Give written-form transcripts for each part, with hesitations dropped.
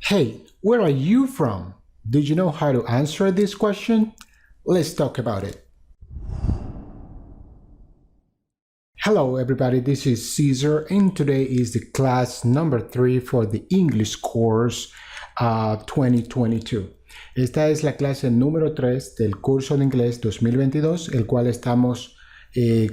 Hey, where are you from? Did you know how to answer this question? Let's talk about it. Hello everybody, this is Caesar and today is the class number 3 for the English course 2022. Esta es la clase número 3 del curso de inglés 2022, el cual estamos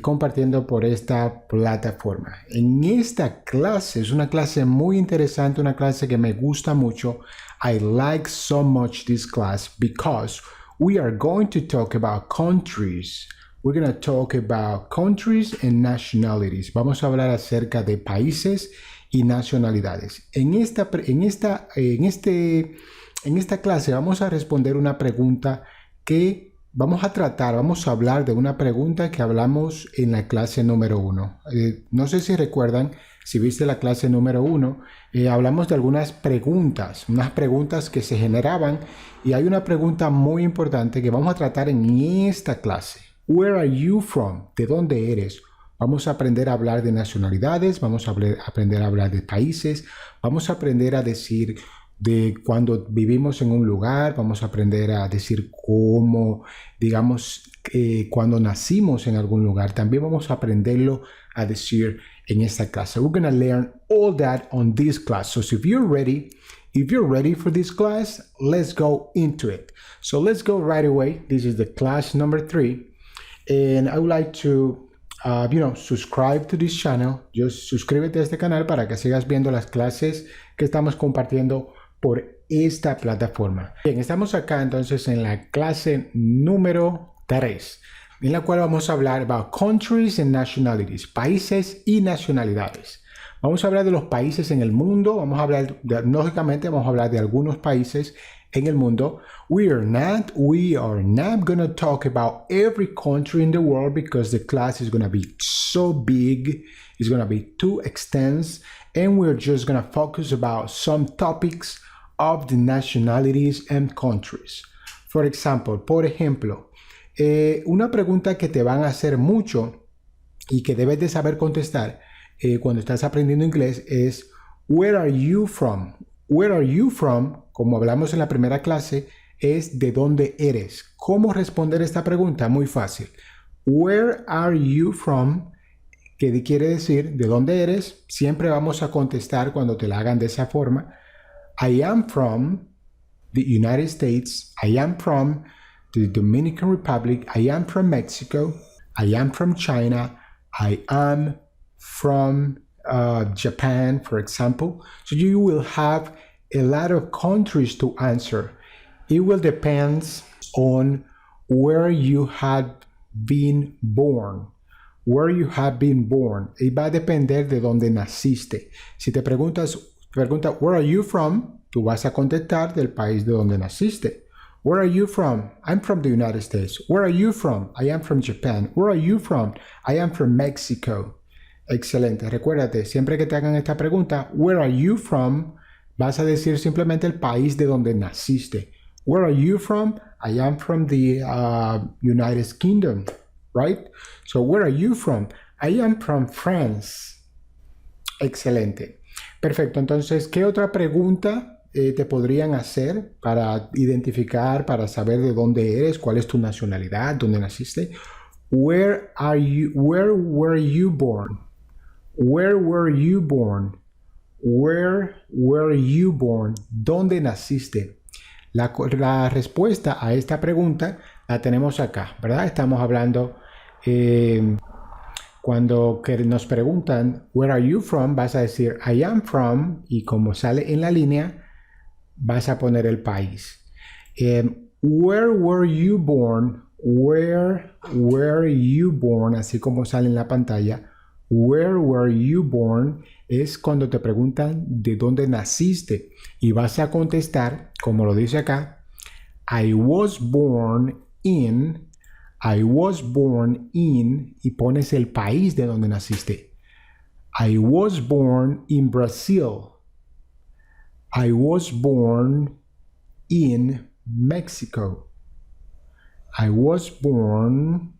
compartiendo por esta plataforma. En esta clase, es una clase muy interesante, una clase que me gusta mucho. I like so much this class because we are going to talk about countries. We're going to talk about countries and nationalities. Vamos a hablar acerca de países y nacionalidades. En esta clase vamos a responder una pregunta que vamos a hablar de una pregunta que hablamos en la clase número 1. No sé si recuerdan, si viste la clase número 1, hablamos de algunas preguntas, unas preguntas que se generaban y hay una pregunta muy importante que vamos a tratar en esta clase. Where are you from? ¿De dónde eres? Vamos a aprender a hablar de nacionalidades, vamos a aprender a hablar de países, vamos a aprender a decir de cuando vivimos en un lugar, vamos a aprender a decir cómo, digamos, cuando nacimos en algún lugar. También vamos a aprenderlo a decir en esta clase. We're going to learn all that on this class. So if you're ready for this class, let's go into it. So let's go right away. This is the class number 3. And I would like to, subscribe to this channel. Just suscríbete a este canal para que sigas viendo las clases que estamos compartiendo por esta plataforma. Bien, estamos acá entonces en la clase número 3, en la cual vamos a hablar about countries and nationalities, países y nacionalidades. Vamos a hablar de los países en el mundo, lógicamente vamos a hablar de algunos países en el mundo. We are not going to talk about every country in the world because the class is going to be so big, it's going to be too extensive, and we're just going to focus about some topics of the nationalities and countries. Por ejemplo, una pregunta que te van a hacer mucho y que debes de saber contestar cuando estás aprendiendo inglés es Where are you from? Where are you from? Como hablamos en la primera clase, es ¿de dónde eres? ¿Cómo responder esta pregunta? Muy fácil. Where are you from? ¿Qué quiere decir? ¿De dónde eres? Siempre vamos a contestar cuando te la hagan de esa forma. I am from the United States. I am from the Dominican Republic. I am from Mexico. I am from China. I am from Japan, for example. So you will have a lot of countries to answer. It will depend on where you had been born. Where you have been born. Y va a depender de dónde naciste. Si te pregunta, where are you from? Tú vas a contestar del país de donde naciste. Where are you from? I'm from the United States. Where are you from? I am from Japan. Where are you from? I am from Mexico. Excelente. Recuérdate, siempre que te hagan esta pregunta, where are you from? Vas a decir simplemente el país de donde naciste. Where are you from? I am from the United Kingdom, right? So where are you from? I am from France. Excelente. Perfecto. Entonces, ¿qué otra pregunta te podrían hacer para identificar, para saber de dónde eres, cuál es tu nacionalidad, dónde naciste? Where were you born? Where were you born? Where were you born? ¿Dónde naciste? La respuesta a esta pregunta la tenemos acá, ¿verdad? Estamos hablando, cuando nos preguntan, where are you from? Vas a decir, I am from, y como sale en la línea, vas a poner el país. Where were you born? Where were you born? Así como sale en la pantalla. Where were you born? Es cuando te preguntan de dónde naciste. Y vas a contestar, como lo dice acá, I was born in, y pones el país de donde naciste. I was born in Brazil. I was born in Mexico. I was born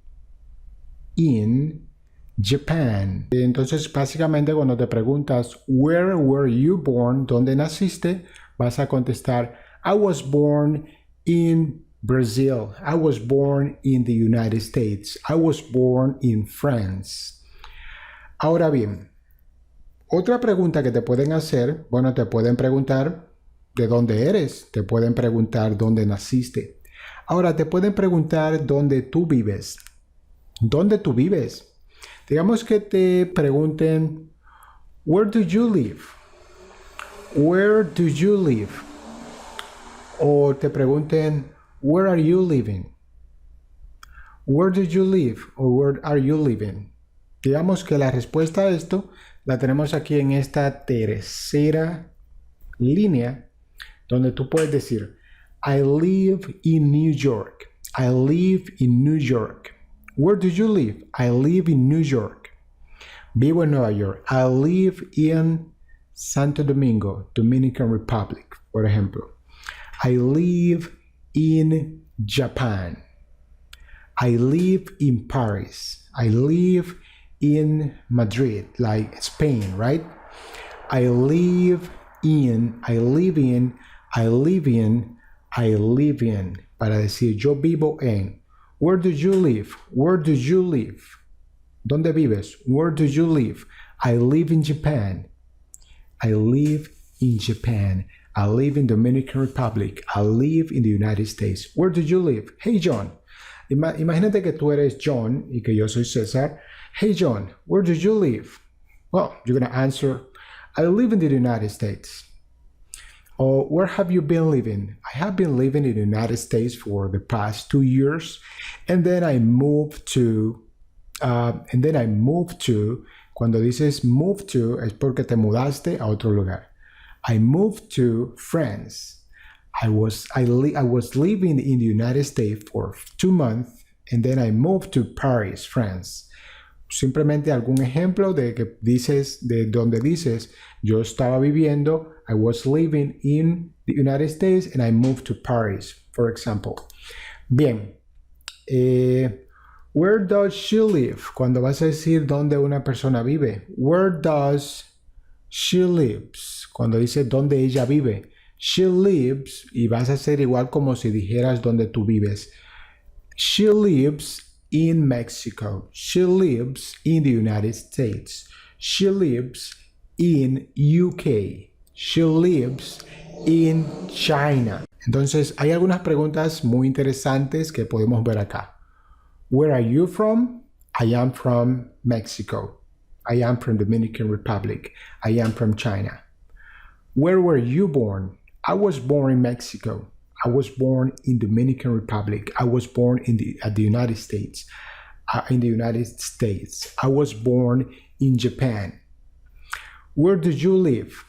in Japan. Entonces, básicamente, cuando te preguntas, where were you born? ¿Dónde naciste? vas a contestar, I was born in Brazil. I was born in the United States. I was born in France. Ahora bien, otra pregunta que te pueden hacer, bueno, te pueden preguntar de dónde eres, te pueden preguntar dónde naciste. Ahora te pueden preguntar dónde tú vives. ¿Dónde tú vives? Digamos que te pregunten, where do you live? Where do you live? O te pregunten, where are you living? Where do you live? Or where are you living? Digamos que la respuesta a esto la tenemos aquí en esta tercera línea, donde tú puedes decir, I live in New York. I live in New York. Where do you live? I live in New York. Vivo en Nueva York. I live in Santo Domingo, Dominican Republic, por ejemplo. I live in Japan. I live in Paris. I live in Madrid, like Spain, right? I live in, para decir yo vivo en. Where do you live? Where do you live? ¿Dónde vives? Where do you live? I live in Japan. I live in Japan. I live in Dominican Republic. I live in the United States. Where do you live? Hey John. Imagínate que tú eres John y que yo soy César. Hey John, where do you live? Well, you're going to answer, I live in the United States. Or where have you been living? I have been living in the United States for the past 2 years. And then I moved to, cuando dices move to, es porque te mudaste a otro lugar. I moved to France. I was living in the United States for 2 months, and then I moved to Paris, France. Simplemente algún ejemplo de que dices, de donde dices, yo estaba viviendo, I was living in the United States, and I moved to Paris, for example. Bien. Where does she live? Cuando vas a decir dónde una persona vive. Where does she lives? Cuando dice dónde ella vive. She lives, y vas a hacer igual como si dijeras dónde tú vives. She lives in Mexico. She lives in the United States. She lives in UK. She lives in China. Entonces, hay algunas preguntas muy interesantes que podemos ver acá. Where are you from? I am from Mexico. I am from Dominican Republic. I am from China. Where were you born? I was born in Mexico. I was born in Dominican Republic. I was born in the United States. I was born in Japan. Where do you live?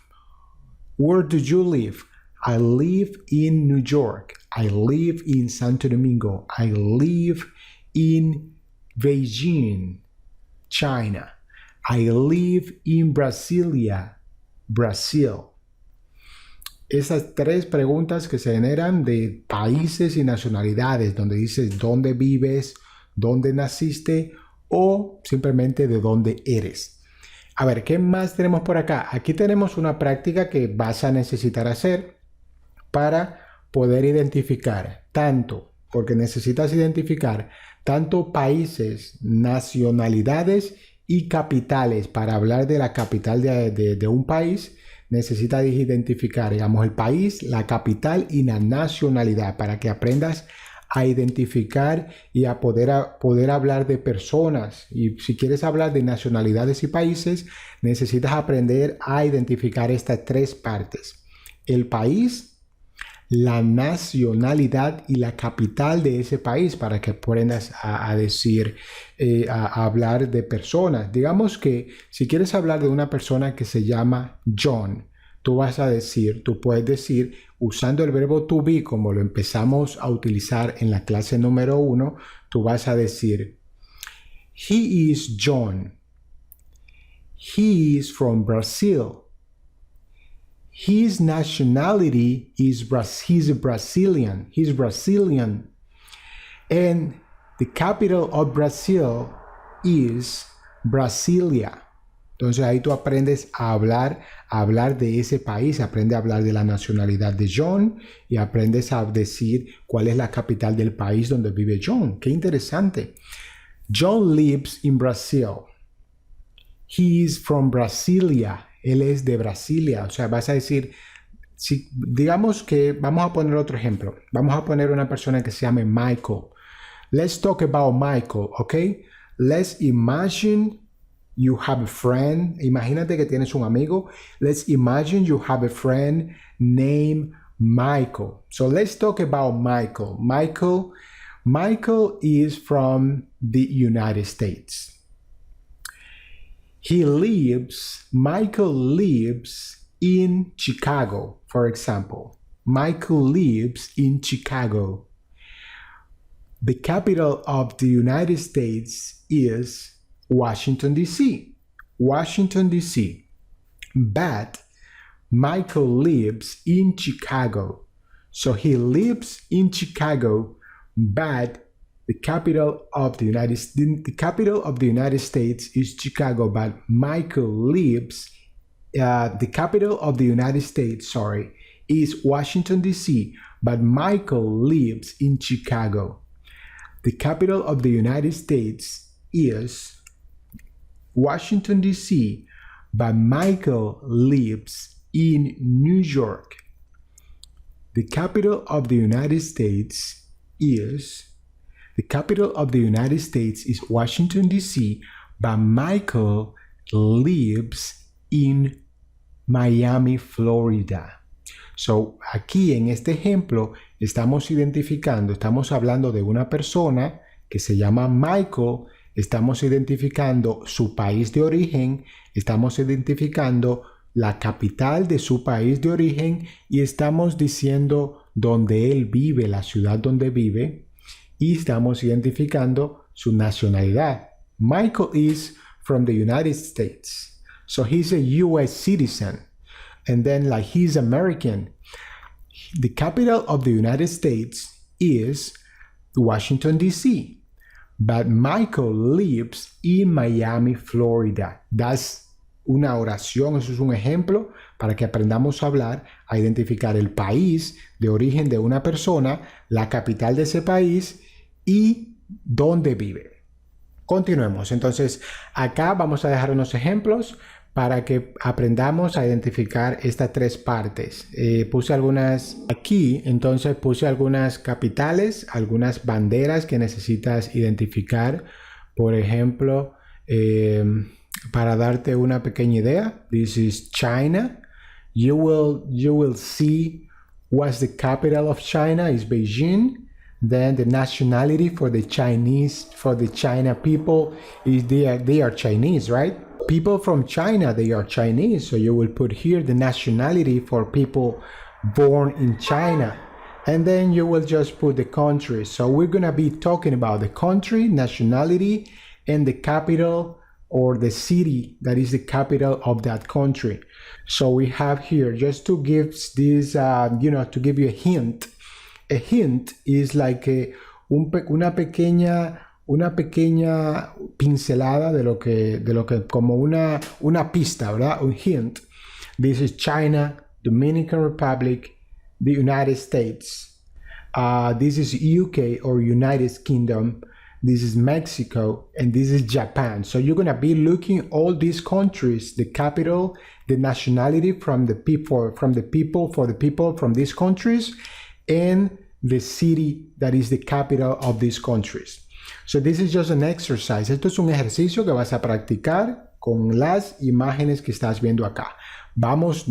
Where do you live? I live in New York. I live in Santo Domingo. I live in Beijing, China. I live in Brasilia, Brasil. Esas 3 preguntas que se generan de países y nacionalidades, donde dices dónde vives, dónde naciste o simplemente de dónde eres. A ver, ¿qué más tenemos por acá? Aquí tenemos una práctica que vas a necesitar hacer para poder identificar porque necesitas identificar tanto países, nacionalidades y capitales. Para hablar de la capital de un país, necesitas identificar, digamos, el país, la capital y la nacionalidad para que aprendas a identificar y a poder hablar de personas. Y si quieres hablar de nacionalidades y países, necesitas aprender a identificar estas 3 partes. El país, la nacionalidad y la capital de ese país para que aprendas a decir, a hablar de personas. Digamos que si quieres hablar de una persona que se llama John, tú puedes decir, usando el verbo to be como lo empezamos a utilizar en la clase número 1, tú vas a decir, he is John. He is from Brazil. His nationality is he's Brazilian. He's Brazilian. And the capital of Brazil is Brasilia. Entonces ahí tú aprendes a hablar de ese país, aprendes a hablar de la nacionalidad de John y aprendes a decir cuál es la capital del país donde vive John. Qué interesante. John lives in Brazil. He is from Brasilia. Él es de Brasilia. O sea, vas a decir, si, digamos que vamos a poner otro ejemplo. Vamos a poner una persona que se llame Michael. Let's talk about Michael, okay? Let's imagine you have a friend. Imagínate que tienes un amigo. Let's imagine you have a friend named Michael. So let's talk about Michael. Michael is from the United States. Michael lives in Chicago, for example. Michael lives in Chicago. The capital of the United States is Washington, D.C. Washington, D.C. But Michael lives in Chicago. So he lives in Chicago, but the capital of the United States is Chicago, but Michael lives, the capital of the United States, is Washington, D.C., but Michael lives in Chicago. The capital of the United States is Washington, D.C., but Michael lives in New York. The capital of the United States is Washington, D.C., but Michael lives in Miami, Florida. So, aquí en este ejemplo estamos hablando de una persona que se llama Michael, estamos identificando su país de origen, estamos identificando la capital de su país de origen y estamos diciendo dónde él vive, la ciudad donde vive, y estamos identificando su nacionalidad. Michael is from the United States. So he's a U.S. citizen. And then like he's American. The capital of the United States is Washington, D.C. But Michael lives in Miami, Florida. That's una oración, eso es un ejemplo para que aprendamos a hablar, a identificar el país de origen de una persona, la capital de ese país y dónde vive. Continuemos. Entonces, acá vamos a dejar unos ejemplos para que aprendamos a identificar estas tres partes. Puse algunas aquí, entonces puse algunas capitales, algunas banderas que necesitas identificar. Por ejemplo, para darte una pequeña idea, this is China. You will see what's the capital of China is Beijing. Then the nationality for the China people is they are Chinese, right? People from China, they are Chinese. So you will put here the nationality for people born in China. And then you will just put the country. So we're going to be talking about the country, nationality, and the capital or the city that is the capital of that country. So we have here, just to give this, to give you a hint. A hint is like una pequeña pincelada de lo que como una pista, ¿verdad? Un hint. This is China, Dominican Republic, the United States. This is UK or United Kingdom. This is Mexico, and this is Japan. So you're gonna be looking all these countries, the capital, the nationality for the people from these countries, and the city that is the capital of these countries. So this is just an exercise. Esto es un ejercicio que vas a practicar con las imágenes que estás viendo acá. Vamos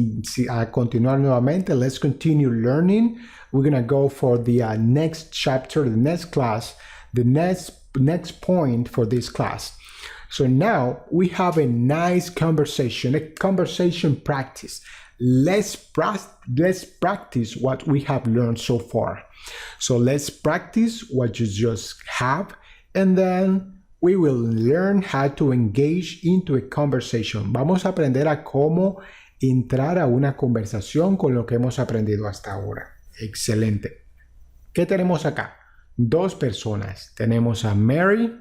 a continuar nuevamente. Let's continue learning. We're going to go for the next chapter, the next class, the next point for this class. So now we have a nice conversation, a conversation practice. Let's practice what we have learned so far. So let's practice what you just have, and then we will learn how to engage into a conversation. Vamos a aprender a cómo entrar a una conversación con lo que hemos aprendido hasta ahora. Excelente. ¿Qué tenemos acá? Dos personas. Tenemos a Mary.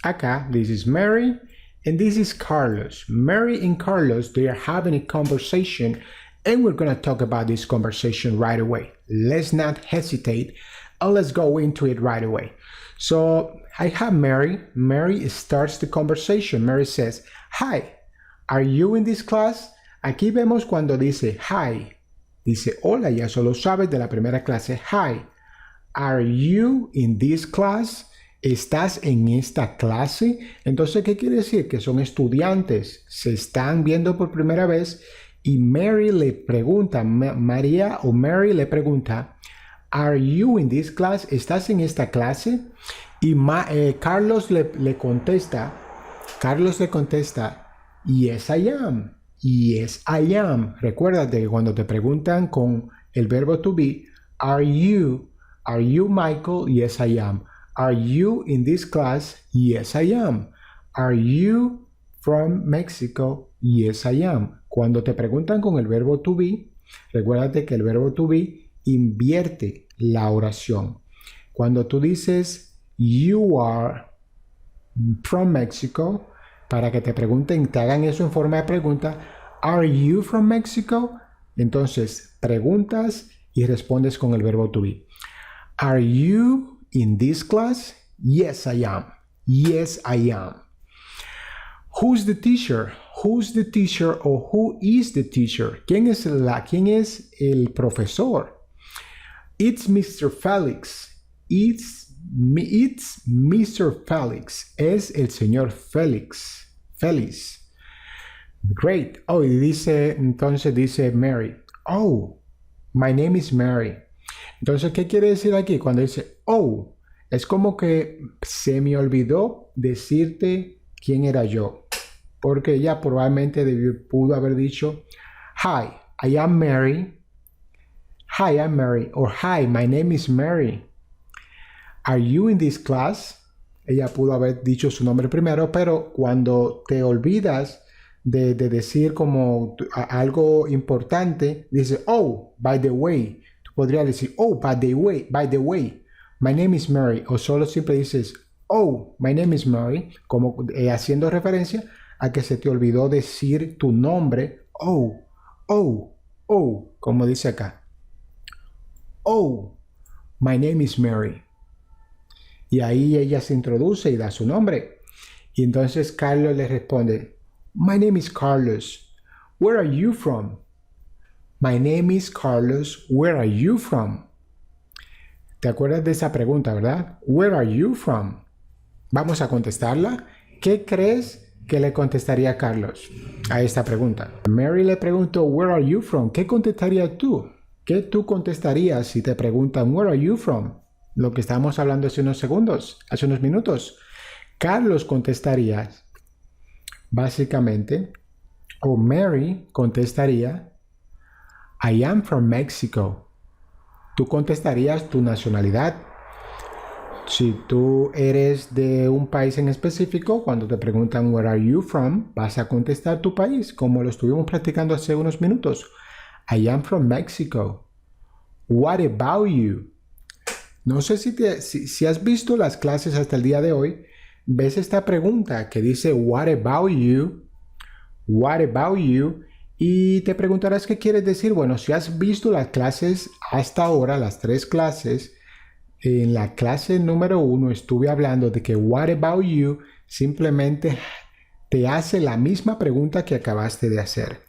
Acá, this is Mary. and this is Carlos. Mary and Carlos, they are having a conversation, and we're going to talk about this conversation right away. Let's not hesitate, and let's go into it right away. So I have Mary. Mary starts the conversation. Mary says, "Hi, are you in this class?" Aquí vemos cuando dice hi. Dice hola, ya solo sabes de la primera clase. Hi, are you in this class? ¿Estás en esta clase? Entonces, ¿qué quiere decir? Que son estudiantes, se están viendo por primera vez y Mary le pregunta, María o Mary le pregunta, ¿Are you in this class? ¿Estás en esta clase? Y Carlos le contesta, yes I am, yes I am. Recuérdate que cuando te preguntan con el verbo to be, are you Michael? Yes I am. Are you in this class? Yes, I am. Are you from Mexico? Yes, I am. Cuando te preguntan con el verbo to be, recuérdate que el verbo to be invierte la oración. Cuando tú dices you are from Mexico, para que te pregunten, te hagan eso en forma de pregunta, are you from Mexico? Entonces, preguntas y respondes con el verbo to be. Are you in this class? Yes, I am. Yes, I am. Who's the teacher? Who's the teacher or who is the teacher? ¿Quién es el profesor? It's Mr. Felix. It's Mr. Felix. Es el señor Felix. Felix. Great. Oh, y entonces dice Mary. Oh, my name is Mary. Entonces, ¿qué quiere decir aquí? Cuando dice, oh, es como que se me olvidó decirte quién era yo. Porque ella probablemente pudo haber dicho, hi, I am Mary. Hi, I'm Mary. Or hi, my name is Mary. Are you in this class? Ella pudo haber dicho su nombre primero, pero cuando te olvidas de decir como algo importante, dice, oh, by the way. Podría decir, oh, by the way, my name is Mary. O solo siempre dices, oh, my name is Mary, como haciendo referencia a que se te olvidó decir tu nombre. Oh, como dice acá. Oh, my name is Mary. Y ahí ella se introduce y da su nombre. Y entonces Carlos le responde, my name is Carlos. Where are you from? My name is Carlos. Where are you from? ¿Te acuerdas de esa pregunta, verdad? Where are you from? Vamos a contestarla. ¿Qué crees que le contestaría Carlos a esta pregunta? Mary le preguntó, where are you from? ¿Qué contestarías tú? ¿Qué tú contestarías si te preguntan, where are you from? Lo que estábamos hablando hace unos segundos, hace unos minutos. Carlos contestaría, básicamente, o Mary contestaría, I am from Mexico. Tú contestarías tu nacionalidad. Si tú eres de un país en específico, cuando te preguntan where are you from, vas a contestar tu país, como lo estuvimos practicando hace unos minutos. I am from Mexico. What about you? No sé si has visto las clases hasta el día de hoy. Ves esta pregunta que dice what about you? What about you? Y te preguntarás qué quieres decir. Bueno, si has visto las clases hasta ahora, las 3 clases, en la clase número 1 estuve hablando de que what about you simplemente te hace la misma pregunta que acabaste de hacer.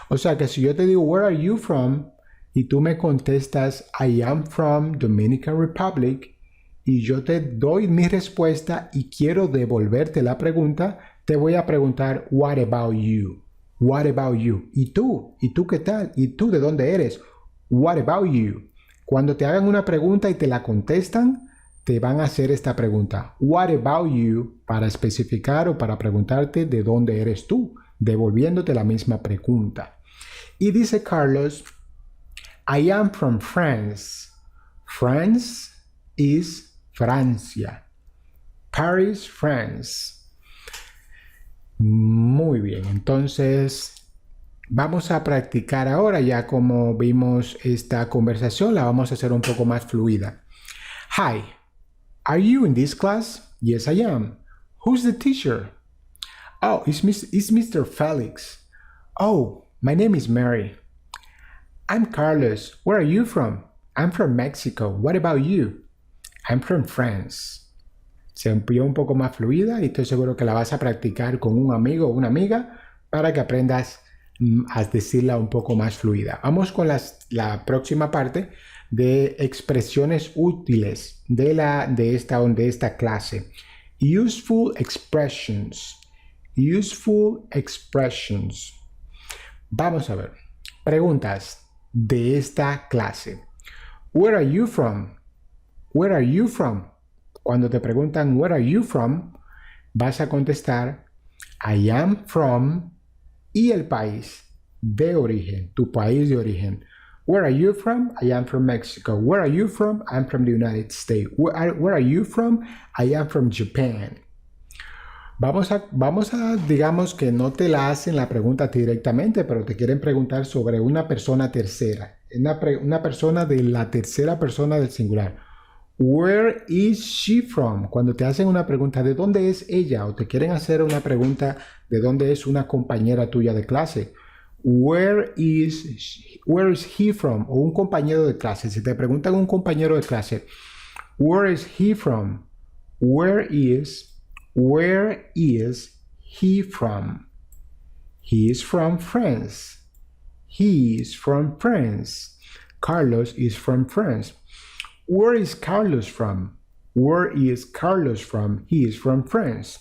O sea que si yo te digo where are you from y tú me contestas I am from Dominican Republic y yo te doy mi respuesta y quiero devolverte la pregunta, te voy a preguntar what about you? What about you? ¿Y tú? ¿Y tú qué tal? ¿Y tú de dónde eres? What about you? Cuando te hagan una pregunta y te la contestan, te van a hacer esta pregunta. What about you? Para especificar o para preguntarte de dónde eres tú, devolviéndote la misma pregunta. Y dice Carlos, I am from France. France is Francia. Paris, France. Muy bien, entonces vamos a practicar ahora, ya como vimos esta conversación, la vamos a hacer un poco más fluida. Hi, are you in this class? Yes, I am. Who's the teacher? Oh, it's Mr. Felix. Oh, my name is Mary. I'm Carlos. Where are you from? I'm from Mexico. What about you? I'm from France. Se amplió un poco más fluida y estoy seguro que la vas a practicar con un amigo o una amiga para que aprendas a decirla un poco más fluida. Vamos con la próxima parte de expresiones útiles de esta clase. Useful expressions. Useful expressions. Vamos a ver. Preguntas de esta clase. Where are you from? Where are you from? Cuando te preguntan where are you from, vas a contestar I am from y el país de origen, tu país de origen. Where are you from? I am from Mexico. Where are you from? I'm from the United States. Where are you from? I am from Japan. Vamos a, digamos que no te la hacen la pregunta directamente, pero te quieren preguntar sobre una persona tercera, una persona de la tercera persona del singular. Where is she from? Cuando te hacen una pregunta de dónde es ella o te quieren hacer una pregunta de dónde es una compañera tuya de clase. Where is he from? O un compañero de clase. Si te preguntan un compañero de clase, where is he from? Where is he from? He is from France. He is from France. Carlos is from France. Where is Carlos from? Where is Carlos from? He is from France.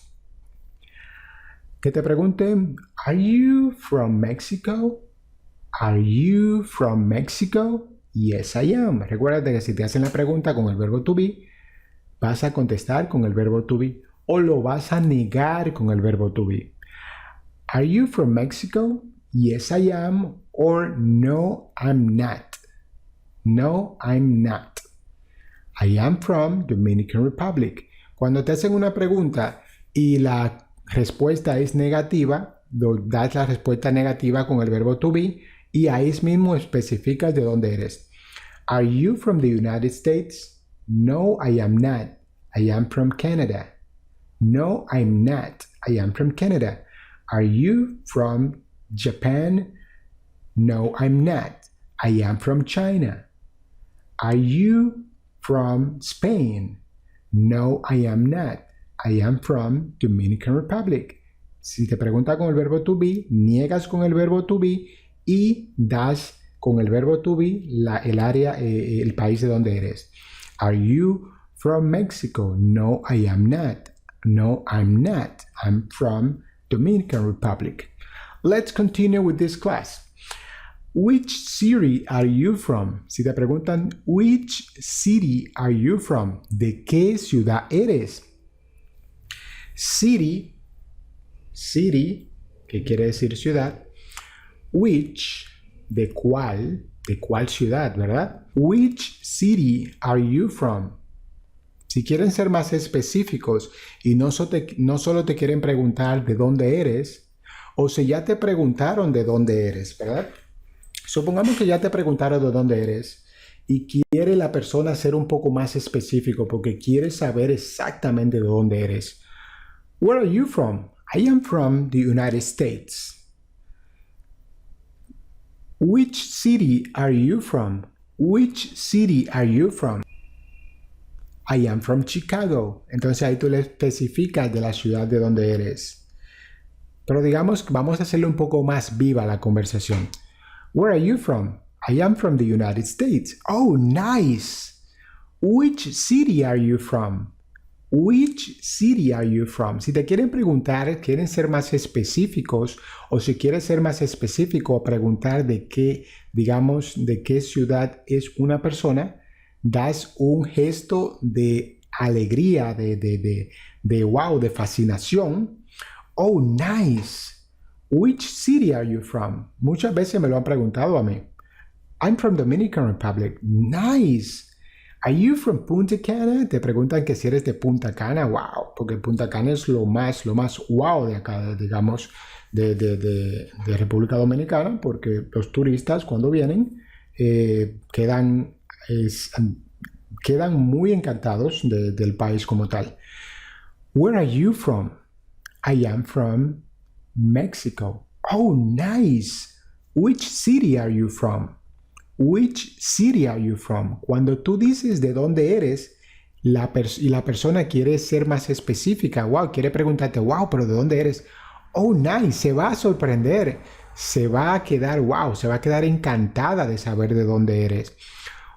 Que te pregunten, are you from Mexico? Are you from Mexico? Yes, I am. Recuerda que si te hacen la pregunta con el verbo to be, vas a contestar con el verbo to be o lo vas a negar con el verbo to be. Are you from Mexico? Yes, I am. Or no, I'm not. No, I'm not. I am from Dominican Republic. Cuando te hacen una pregunta y la respuesta es negativa, das la respuesta negativa con el verbo to be y ahí mismo especificas de dónde eres. Are you from the United States? No, I am not. I am from Canada. No, I'm not. I am from Canada. Are you from Japan? No, I'm not. I am from China. Are you from Spain? No, I am not. I am from Dominican Republic. Si te pregunta con el verbo to be, niegas con el verbo to be y das con el verbo to be el área, el país de donde eres. Are you from Mexico? No, I am not. No, I'm not. I'm from Dominican Republic. Let's continue with this class. Which city are you from? Si te preguntan, which city are you from? ¿De qué ciudad eres? City, que quiere decir ciudad. Which, de cuál ciudad, ¿verdad? Which city are you from? Si quieren ser más específicos y no solo te quieren preguntar de dónde eres, o si ya te preguntaron de dónde eres, ¿verdad? Supongamos que ya te preguntaron de dónde eres y quiere la persona ser un poco más específico porque quiere saber exactamente de dónde eres. Where are you from? I am from the United States. Which city are you from? Which city are you from? I am from Chicago. Entonces ahí tú le especificas de la ciudad de donde eres. Pero digamos, vamos a hacerle un poco más viva la conversación. Where are you from? I am from the United States. Oh, nice. Which city are you from? Which city are you from? Si te quieren preguntar, quieren ser más específicos, o si quieres ser más específico, preguntar de qué, digamos, de qué ciudad es una persona, das un gesto de alegría, de wow, de fascinación. Oh, nice. Which city are you from? Muchas veces me lo han preguntado a mí. I'm from Dominican Republic. Nice. Are you from Punta Cana? Te preguntan que si eres de Punta Cana. Wow, porque Punta Cana es lo más wow de acá, digamos, de República Dominicana, porque los turistas cuando vienen quedan muy encantados del país como tal. Where are you from? I am from Mexico. Oh, nice. Which city are you from? Which city are you from? Cuando tú dices de dónde eres y la persona quiere ser más específica, wow, quiere preguntarte, wow, pero ¿de dónde eres? Oh, nice, se va a sorprender, se va a quedar, wow, se va a quedar encantada de saber de dónde eres.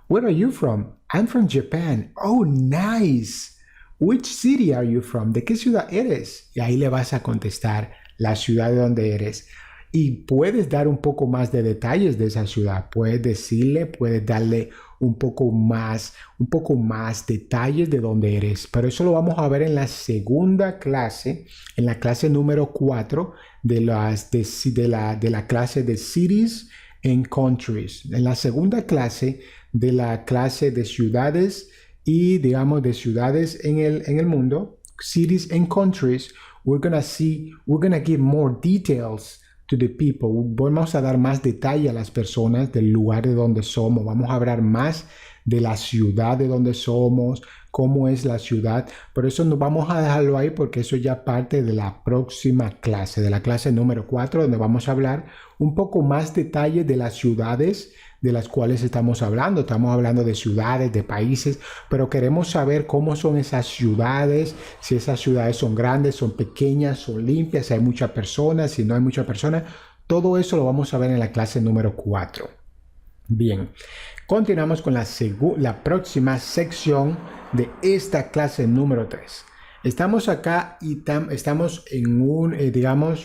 Where are you from? I'm from Japan. Oh, nice. Which city are you from? ¿De qué ciudad eres? Y ahí le vas a contestar la ciudad de donde eres. Y puedes dar un poco más de detalles de esa ciudad. Puedes decirle, puedes darle un poco más detalles de dónde eres. Pero eso lo vamos a ver en la segunda clase, en la clase número 4 de la clase de Cities and Countries. En la segunda clase de la clase de ciudades y, digamos, de ciudades en el mundo, Cities and Countries, we're gonna give more details to the people. Vamos a dar más detalle a las personas del lugar de donde somos. Vamos a hablar más de la ciudad de donde somos, cómo es la ciudad. Pero eso no vamos a dejarlo ahí porque eso ya parte de la próxima clase, de la clase número 4, donde vamos a hablar un poco más detalle de las ciudades de las cuales estamos hablando. Estamos hablando de ciudades, de países, pero queremos saber cómo son esas ciudades, si esas ciudades son grandes, son pequeñas, son limpias, si hay muchas personas, si no hay muchas personas. Todo eso lo vamos a ver en la clase número 4. Bien, continuamos con la próxima sección de esta clase número 3. Estamos acá y estamos en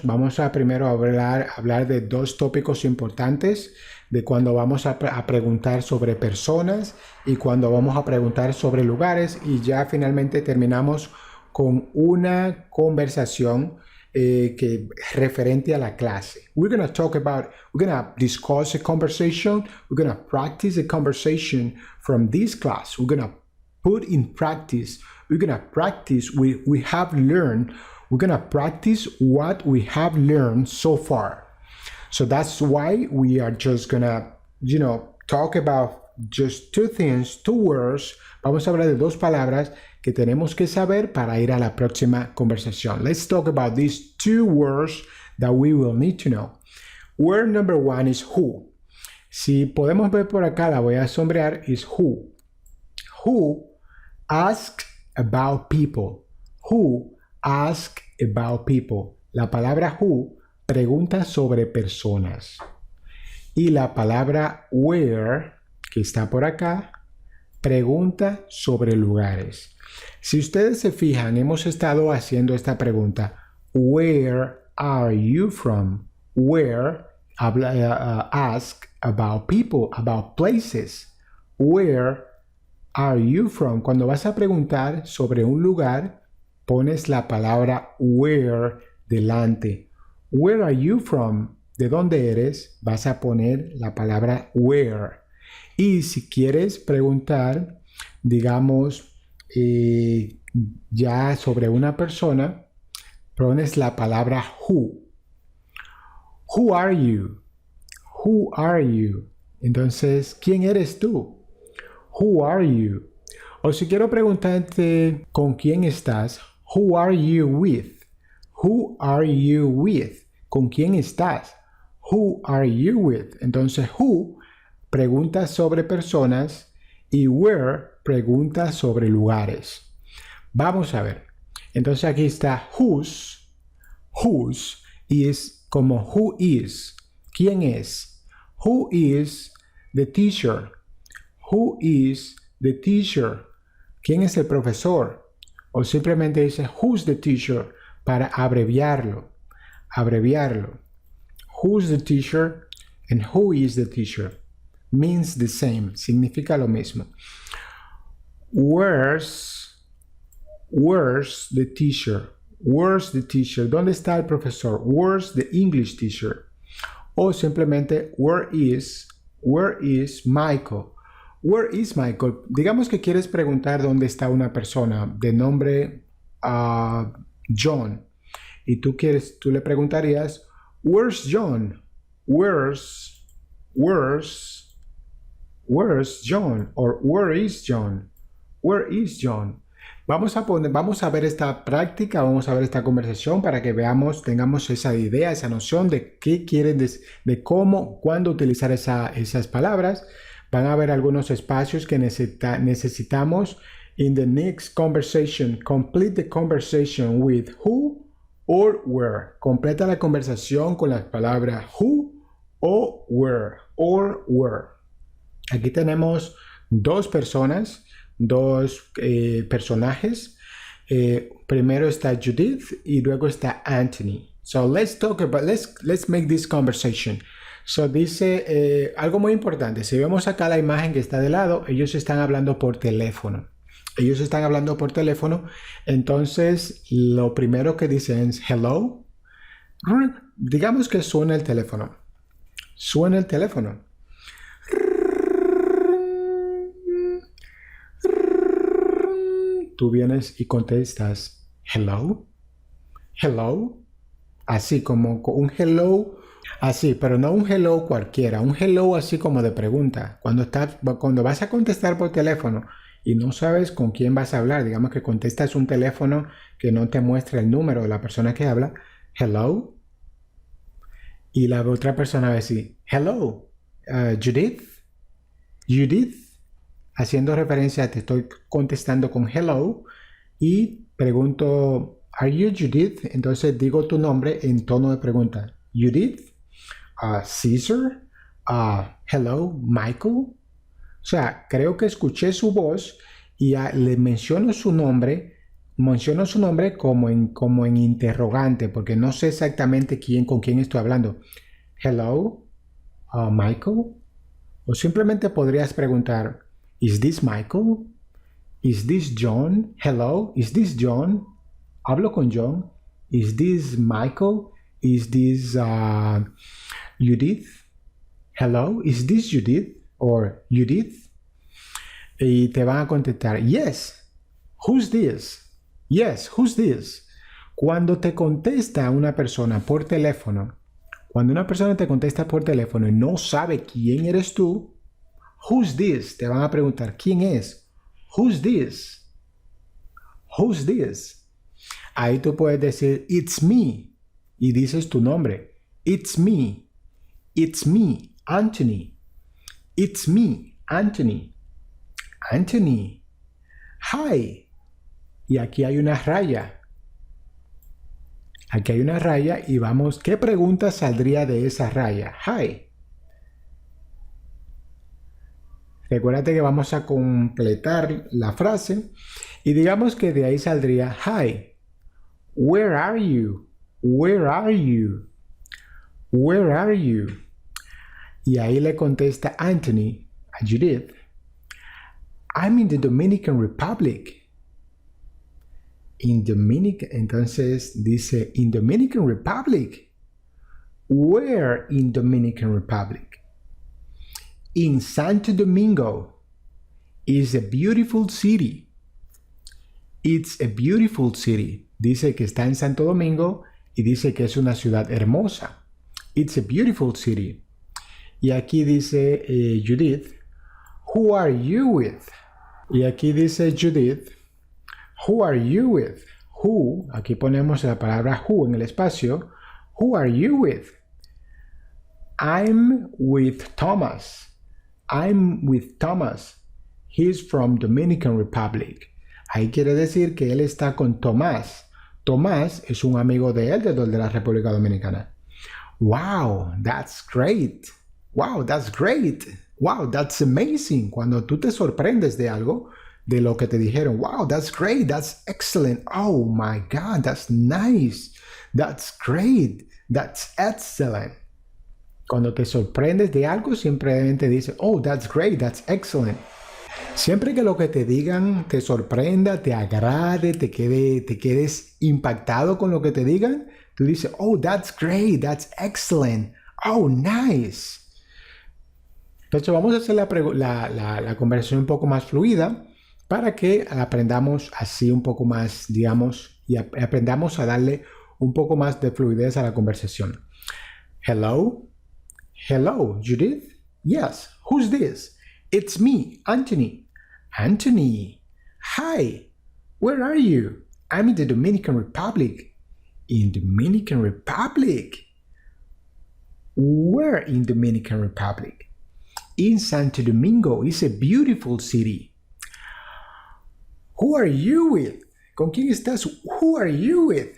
vamos a primero hablar de dos tópicos importantes, de cuando vamos a preguntar sobre personas y cuando vamos a preguntar sobre lugares, y ya finalmente terminamos con una conversación que referente a la clase. We're going to discuss a conversation, we're going to practice a conversation from this class. We're going to put in practice, we're going to practice what we have learned, we're going to practice what we have learned so far. So that's why we are just gonna, talk about just two things, two words. Vamos a hablar de dos palabras que tenemos que saber para ir a la próxima conversación. Let's talk about these two words that we will need to know. Word number 1 is who. Si podemos ver por acá, la voy a sombrear, is who. Who asks about people. Who asks about people. La palabra who pregunta sobre personas. Y la palabra where, que está por acá, pregunta sobre lugares. Si ustedes se fijan, hemos estado haciendo esta pregunta. Where are you from? Where ask about people, about places. Where are you from? Cuando vas a preguntar sobre un lugar, pones la palabra where delante. Where are you from? ¿De dónde eres? Vas a poner la palabra where. Y si quieres preguntar, digamos, ya sobre una persona, pones la palabra who. Who are you? Who are you? Entonces, ¿quién eres tú? Who are you? O si quiero preguntarte con quién estás, who are you with? Who are you with? ¿Con quién estás? Who are you with? Entonces, who pregunta sobre personas y where pregunta sobre lugares. Vamos a ver. Entonces aquí está whose y es como who is. ¿Quién es? Who is the teacher? Who is the teacher? ¿Quién es el profesor? O simplemente dice who's the teacher para abreviarlo. Who's the teacher and who is the teacher means the same, significa lo mismo. Where's the teacher? Where's the teacher? ¿Dónde está el profesor? Where's the English teacher? O simplemente where is Michael? Where is Michael? Digamos que quieres preguntar dónde está una persona de nombre John. Y tú le preguntarías, where's John? Where's John? Or where is John? Where is John? Vamos a ver esta práctica, vamos a ver esta conversación para que veamos, tengamos esa idea, esa noción de qué quieren, de cómo, cuándo utilizar esas palabras. Van a haber algunos espacios que necesitamos. In the next conversation, complete the conversation with who or where. Completa la conversación con las palabras who o where, or where. Aquí tenemos dos personas, dos personajes. Primero está Judith y luego está Anthony. So let's make this conversation. So dice algo muy importante. Si vemos acá la imagen que está de lado, ellos están hablando por teléfono. Entonces lo primero que dicen es hello. Digamos que suena el teléfono. Tú vienes y contestas hello, así como un hello, así, pero no un hello cualquiera, un hello así como de pregunta. Cuando vas a contestar por teléfono y no sabes con quién vas a hablar, digamos que contestas un teléfono que no te muestra el número de la persona que habla, hello, y la otra persona va a decir hello, Judith, haciendo referencia, te estoy contestando con hello y pregunto, ¿Are you Judith? Entonces digo tu nombre en tono de pregunta. Judith, Caesar, hello, Michael. O sea, creo que escuché su voz y le menciono su nombre como en interrogante, porque no sé exactamente con quién estoy hablando. Hello, Michael. O simplemente podrías preguntar, ¿Is this Michael? ¿Is this John? Hello, ¿is this John? ¿Hablo con John? ¿Is this Michael? ¿Is this Judith? Hello, ¿is this Judith? Or Judith? Y te van a contestar, yes, who's this? Yes, who's this? Cuando te contesta una persona por teléfono, cuando una persona te contesta por teléfono y no sabe quién eres tú, who's this? Te van a preguntar, ¿quién es? Who's this? Who's this? Ahí tú puedes decir, it's me. Y dices tu nombre. It's me. It's me, Anthony. It's me, Anthony. Anthony. Hi. Y aquí hay una raya. Aquí hay una raya y vamos, ¿qué pregunta saldría de esa raya? Hi. Recuérdate que vamos a completar la frase y digamos que de ahí saldría hi. Where are you? Where are you? Where are you? Y ahí le contesta Anthony a Judith. I'm in the Dominican Republic. Entonces dice in Dominican Republic. Where in Dominican Republic? In Santo Domingo. It's a beautiful city. It's a beautiful city. Dice que está en Santo Domingo y dice que es una ciudad hermosa. It's a beautiful city. Y aquí dice Judith, who are you with? Y aquí dice Judith, who are you with? Who, aquí ponemos la palabra who en el espacio. Who are you with? I'm with Thomas. I'm with Thomas. He's from Dominican Republic. Ahí quiere decir que él está con Tomás. Tomás es un amigo de él, de la República Dominicana. Wow, that's great. Wow, that's great. Wow, that's amazing. Cuando tú te sorprendes de algo, de lo que te dijeron. Wow, that's great. That's excellent. Oh my God, that's nice. That's great. That's excellent. Cuando te sorprendes de algo, simplemente dices, oh, that's great, that's excellent. Siempre que lo que te digan te sorprenda, te agrade, te quedes impactado con lo que te digan, tú dices, oh, that's great, that's excellent, oh, nice. Entonces vamos a hacer la conversación un poco más fluida para que aprendamos así un poco más, digamos, y aprendamos a darle un poco más de fluidez a la conversación. Hello. Hello, Judith? Yes, who's this? It's me, Anthony. Anthony. Hi. Where are you? I'm in the Dominican Republic. In Dominican Republic? Where in Dominican Republic? In Santo Domingo. It's a beautiful city. Who are you with? ¿Con quién estás? Who are you with?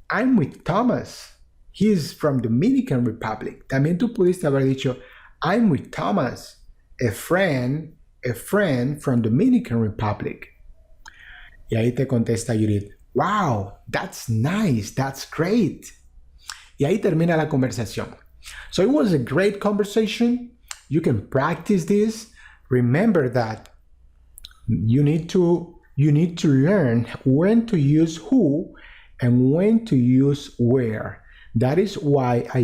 I'm with Thomas. He's from Dominican Republic. También tú pudiste haber dicho, I'm with Thomas, a friend from Dominican Republic. Y ahí te contesta Judith, wow, that's nice, that's great. Y ahí termina la conversación. So it was a great conversation. You can practice this. Remember that you need to learn when to use who and when to use where. That is why I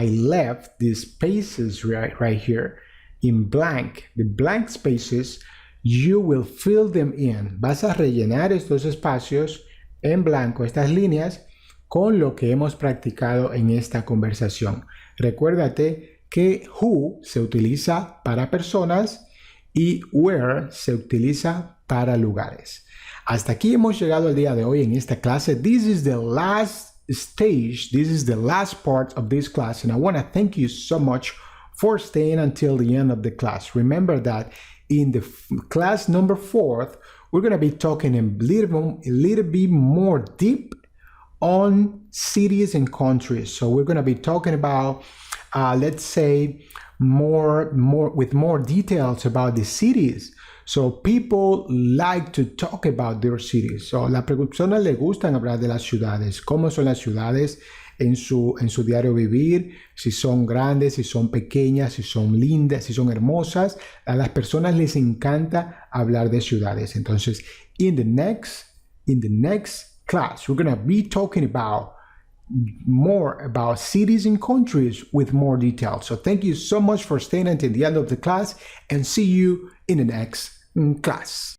left these spaces right here in blank. The blank spaces, you will fill them in. Vas a rellenar estos espacios en blanco, estas líneas, con lo que hemos practicado en esta conversación. Recuérdate que who se utiliza para personas y where se utiliza para lugares. Hasta aquí hemos llegado el día de hoy en esta clase. This is the last stage. This is the last part of this class, and I want to thank you so much for staying until the end of the class. Remember that in the class number 4, we're going to be talking a little bit more deep on cities and countries. So we're going to be talking about, let's say, more with more details about the cities. So people like to talk about their cities. So las personas les gustan hablar de las ciudades. ¿Cómo son las ciudades en su diario vivir? Si son grandes, si son pequeñas, si son lindas, si son hermosas. A las personas les encanta hablar de ciudades. Entonces, in the next class, we're going to be talking about more about cities and countries with more details. So thank you so much for staying until the end of the class, and see you in the next class.